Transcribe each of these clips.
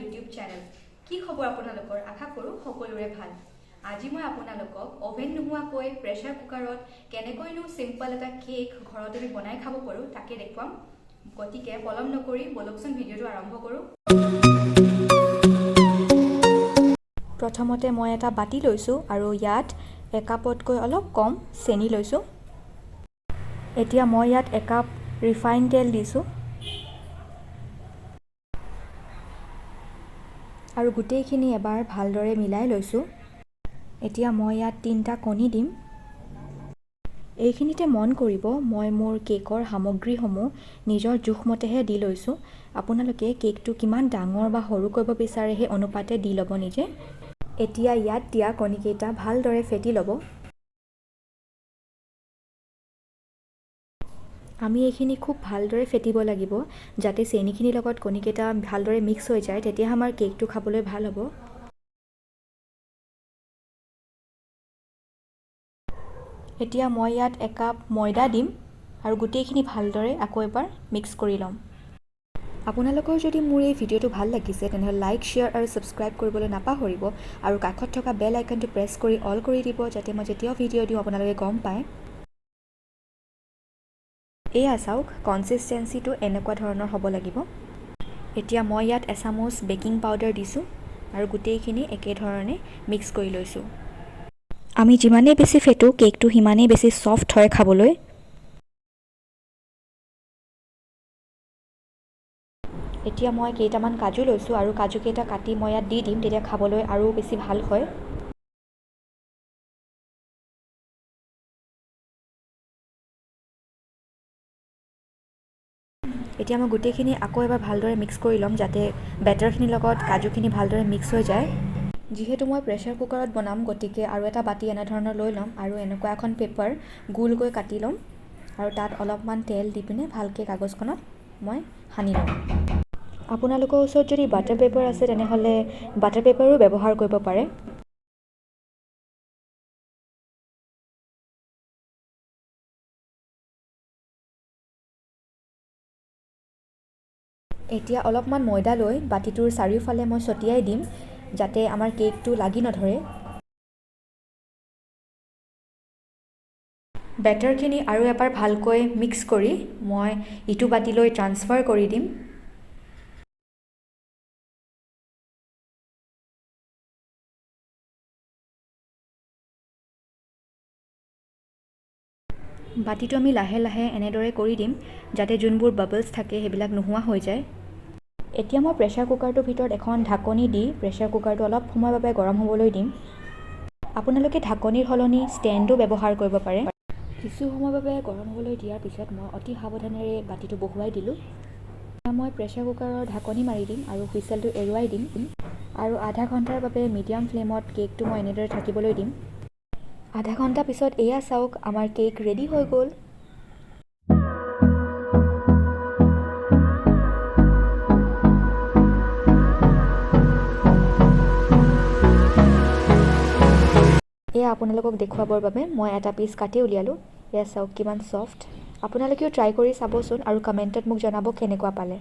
YouTube channel কি খবৰ আপোনালোকৰ আশা কৰো সকলোৰে ভাল আজি মই আপোনালোকক ওভেন নোহোৱাকৈ প্ৰেছাৰ কুকাৰত কেনেকৈনো সিম্পল এটা কেক ঘৰত আমি বনাই খাব পাৰো তাকে দেখুৱাম গতিকে পলম নকৰি বলকচোন ভিডিওটো আৰম্ভ কৰো প্ৰথমতে মই এটা বাটি লৈছো আৰু ইয়াত একাপতকৈ অলপ কম চেনি লৈছো এতিয়া মই ইয়াত একাপ ৰিফাইন তেল দিছো আৰু গুটেইখিনি এবাৰ ভালদৰে মিলাই লৈছো এতিয়া মই ইয়াত 3টা কণী দিম এইখিনিতে মন কৰিব মই মোৰ কেকৰ সামগ্ৰীসমূহ নিজৰ জোখমতেহে দি লৈছো আপোনালোকে কেকটো কিমান ডাঙৰ বা সৰু কৰিব বিচাৰে সেই অনুপাতে দি ল'ব নিজে এতিয়া ইয়াত দিয়া কণীকেইটা ভালদৰে ফেটি ল'ব আমি এইখিনি খুব ভালদৰে ফেটিব লাগিব যাতে চেনিখিনিৰ লগত কণীকেইটা ভালদৰে মিক্স হৈ যায় তেতিয়া আমাৰ কেকটো খাবলৈ ভাল হ'ব এতিয়া মই ইয়াত একাপ ময়দা দিম আৰু গুটেইখিনি ভালদৰে আকৌ এবাৰ মিক্স কৰি ল'ম আপোনালোকৰ যদি মোৰ এই ভিডিওটো ভাল লাগিছে তেনেহ'লে লাইক শ্বেয়াৰ আৰু সাবস্ক্ৰাইব কৰিবলৈ নাপাহৰিব আৰু কাষত থকা বেল আইকনটো প্ৰেছ কৰি অল কৰি দিব যাতে মই যেতিয়া ভিডিও দিওঁ আপোনালোকে গম পায় এয়া চাওক কনসিস্টেন্সিটো এনেকুৱা ধৰণৰ হ'ব লাগিব এতিয়া মই ইয়াত এচামুচ বেকিং পাউডাৰ দিছোঁ আৰু গুটেইখিনি একে ধৰণে মিক্স কৰি লৈছোঁ আমি যিমানেই বেছি ফেটো কেকটো সিমানেই বেছি সফট হয় খাবলৈ এতিয়া মই কেইটামান কাজু লৈছোঁ আৰু কাজুকেইটা কাটি মই ইয়াত দি দিম তেতিয়া খাবলৈ আৰু বেছি ভাল হয় এতিয়া মই গুটেইখিনি আকৌ এবাৰ ভালদৰে মিক্স কৰি ল'ম যাতে বেটাৰখিনিৰ লগত কাজুখিনি ভালদৰে মিক্স হৈ যায় যিহেতু মই প্ৰেছাৰ কুকাৰত বনাম গতিকে আৰু এটা বাটি এনেধৰণৰ লৈ ল'ম আৰু এনেকুৱা এখন পেপাৰ গোলকৈ কাটি ল'ম আৰু তাত অলপমান তেল দি পিনে ভালকৈ কাগজখনত মই সানি ল'ম আপোনালোকৰ ওচৰত যদি বাটাৰ পেপাৰ আছে তেনেহ'লে বাটাৰ পেপাৰো ব্যৱহাৰ কৰিব পাৰে এতিয়া অলপমান ময়দা লৈ বাটিটোৰ চাৰিওফালে মই ছটিয়াই দিম যাতে আমাৰ কেকটো লাগি নধৰে বেটাৰখিনি আৰু এবাৰ ভালকৈ মিক্স কৰি মই ইটো বাটিলৈ ট্ৰান্সফাৰ কৰি দিম বাটিটো আমি লাহে লাহে এনেদৰে কৰি দিম যাতে যোনবোৰ বাবলছ থাকে সেইবিলাক নোহোৱা হৈ যায় এতিয়া মই প্ৰেছাৰ কুকাৰটোৰ ভিতৰত এখন ঢাকনি দি প্ৰেছাৰ কুকাৰটো অলপ সময়ৰ বাবে গৰম হ'বলৈ দিম আপোনালোকে ঢাকনিৰ সলনি ষ্টেণ্ডো ব্যৱহাৰ কৰিব পাৰে কিছু সময়ৰ বাবে গৰম হ'বলৈ দিয়াৰ পিছত মই অতি সাৱধানেৰে বাটিটো বহুৱাই দিলোঁ মই প্ৰেছাৰ কুকাৰৰ ঢাকনি মাৰি দিম আৰু হুইচেলটো এৰুৱাই দিম আৰু আধা ঘণ্টাৰ বাবে মিডিয়াম ফ্লেমত কেকটো মই এনেদৰে থাকিবলৈ দিম আধা ঘণ্টা পিছত এয়া চাওক আমাৰ কেক ৰেডি হৈ গ'ল এয়া আপোনালোকক দেখুৱাবৰ বাবে মই এটা পিচ কাটি উলিয়ালোঁ এয়া চাওক কিমান সফট আপোনালোকেও ট্ৰাই কৰি চাবচোন আৰু কমেণ্টত মোক জনাব কেনেকুৱা পালে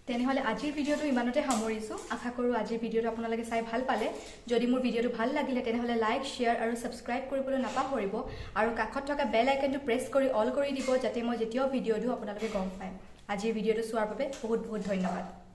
তেনেহ'লে আজিৰ ভিডিওটো ইমানতে সামৰিছোঁ আশা কৰোঁ আজিৰ ভিডিওটো আপোনালোকে চাই ভাল পালে যদি মোৰ ভিডিওটো ভাল লাগিলে তেনেহ'লে লাইক শ্বেয়াৰ আৰু সাবস্ক্ৰাইব কৰিবলৈ নাপাহৰিব আৰু কাষত থকা বেল আইকনটো প্ৰেছ কৰি অল কৰি দিব যাতে মই যেতিয়াও ভিডিও দিওঁ আপোনালোকে গম পায় আজিৰ ভিডিওটো চোৱাৰ বাবে বহুত বহুত ধন্যবাদ